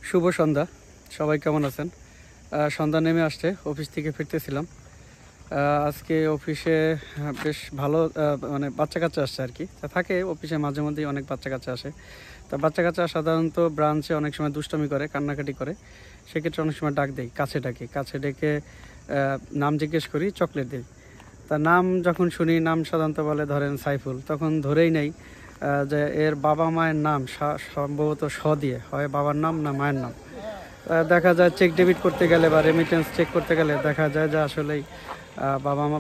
শুভ সন্ধ্যা। সবাই কেমন আছেন? সন্ধ্যা নেমে আসছে, অফিস থেকে ফিরতেছিলাম। আজকে অফিসে বেশ ভালো মানে বাচ্চা কাচ্চা আসছে আর কি। তা থাকে অফিসে মাঝে মধ্যেই অনেক বাচ্চা কাচ্চা আসে। তা বাচ্চা কাচ্চা সাধারণত ব্রাঞ্চে অনেক সময় দুষ্টামি করে, কান্নাকাটি করে। সেক্ষেত্রে অনেক সময় ডাক দেই, কাছে ডেকে নাম জিজ্ঞেস করি, চকলেট দিই। তা নাম যখন শুনি, নাম সাধারণত বলে ধরেন সাইফুল, তখন ধরেই নেই যে এর বাবা মায়ের নাম সম্ভবত স দিয়ে, হয় বাবার নাম না মায়ের নাম। দেখা যায় চেক ডেবিট করতে গেলে বা রেমিটেন্স চেক করতে গেলে দেখা যায় যে আসলেই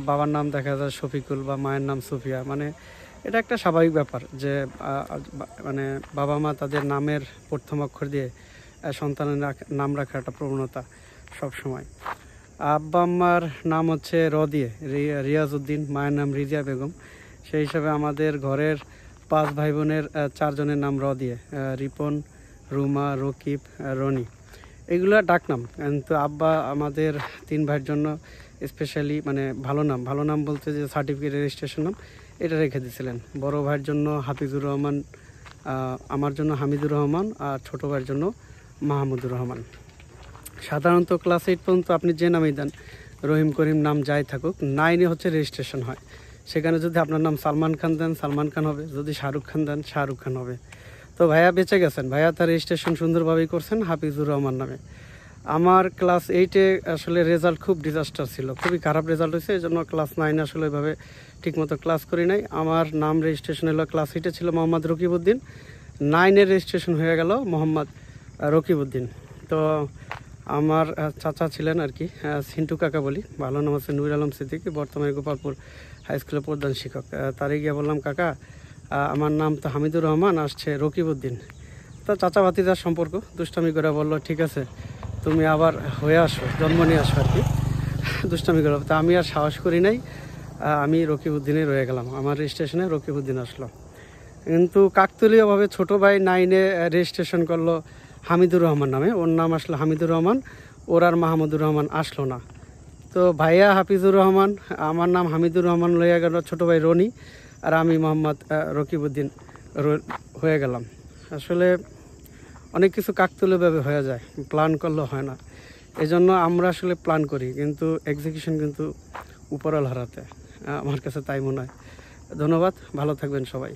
বাবার নাম দেখা যায় শফিকুল বা মায়ের নাম সুফিয়া। মানে এটা একটা স্বাভাবিক ব্যাপার যে মানে বাবা মা তাদের নামের প্রথম অক্ষর দিয়ে সন্তানের নাম রাখার একটা প্রবণতা সবসময়। আব্বা আম্মার নাম হচ্ছে র দিয়ে, রিয়াজউদ্দিন, মায়ের নাম রিজিয়া বেগম। সেই হিসাবে আমাদের ঘরের 5 ভাই বোনের 4 জনের নাম র দিয়ে, রিপন, রুমা, রকিব, রনি, এগুলো ডাকনাম। কিন্তু আব্বা আমাদের 3 ভাইয়ের জন্য স্পেশালি মানে ভালো নাম বলতে যে সার্টিফিকেট রেজিস্ট্রেশন নাম এটা রেখে দিয়েছিলেন। বড় ভাইয়ের জন্য হাফিজুর রহমান, আমার জন্য হামিদুর রহমান, আর ছোটো ভাইয়ের জন্য মাহমুদুর রহমান। সাধারণত ক্লাস 8 পর্যন্ত আপনি যে নামই দেন, রহিম করিম নাম যাই থাকুক, 9-এ হচ্ছে রেজিস্ট্রেশন হয়। সেখানে যদি আপনার নাম সালমান খান দেন, সালমান খান হবে। যদি শাহরুখ খান দেন, শাহরুখ খান হবে। তো ভাইয়া বেঁচে গেছেন, ভাইয়া তার রেজিস্ট্রেশন সুন্দরভাবেই করছেন হাফিজুর রহমান নামে। আমার ক্লাস 8-এ আসলে রেজাল্ট খুব ডিজাস্টার ছিল, খুবই খারাপ রেজাল্ট হয়েছে। এই জন্য ক্লাস 9 আসলে ওইভাবে ঠিকমতো ক্লাস করি নাই। আমার নাম রেজিস্ট্রেশন হলো, ক্লাস 8-এ ছিল মোহাম্মদ রকিবউদ্দিন, 9-এর রেজিস্ট্রেশন হয়ে গেল মোহাম্মদ রকিবউদ্দিন। তো আমার চাচা ছিলেন আর কি, সিন্টু কাকা বলি, ভালো নাম আছে নুর আলম সিদ্দিকী, বর্তমানে গোপালপুর হাই স্কুলের প্রধান শিক্ষক। তারই গিয়ে বললাম, কাকা আমার নাম তো হামিদুর রহমান, আসছে রকিবউদ্দিন। তা চাচা ভাতিজার সম্পর্ক দুষ্টামি করে বললো, ঠিক আছে তুমি আবার হয়ে আসো, জন্ম নিয়ে আসো আর কি, দুষ্টামি করে। তা আমি আর সাহস করি নাই, আমি রকিবউদ্দিনে রয়ে গেলাম। আমার রেজিস্ট্রেশনে রকিবউদ্দিন আসলো। কিন্তু কাকতলীয়ভাবে ছোটো ভাই 9-এ রেজিস্ট্রেশন করলো হামিদুর রহমান নামে, ওর নাম আসলো হামিদুর রহমান, ওর আর মাহমুদুর রহমান আসলো না। তো ভাইয়া হাফিজুর রহমান, আমার নাম হামিদুর রহমান লইয়া গেল ছোটো ভাই রনি, আর আমি মোহাম্মদ রকিবউদ্দিন হয়ে গেলাম। আসলে অনেক কিছু কাকতালীয়ভাবে হয়ে যায়, প্ল্যান করলে হয় না। এই জন্য আমরা আসলে প্ল্যান করি, কিন্তু এক্সিকিউশন কিন্তু উপরওয়ালার হাতে। আমার কাছে তাই মনে হয়। ধন্যবাদ, ভালো থাকবেন সবাই।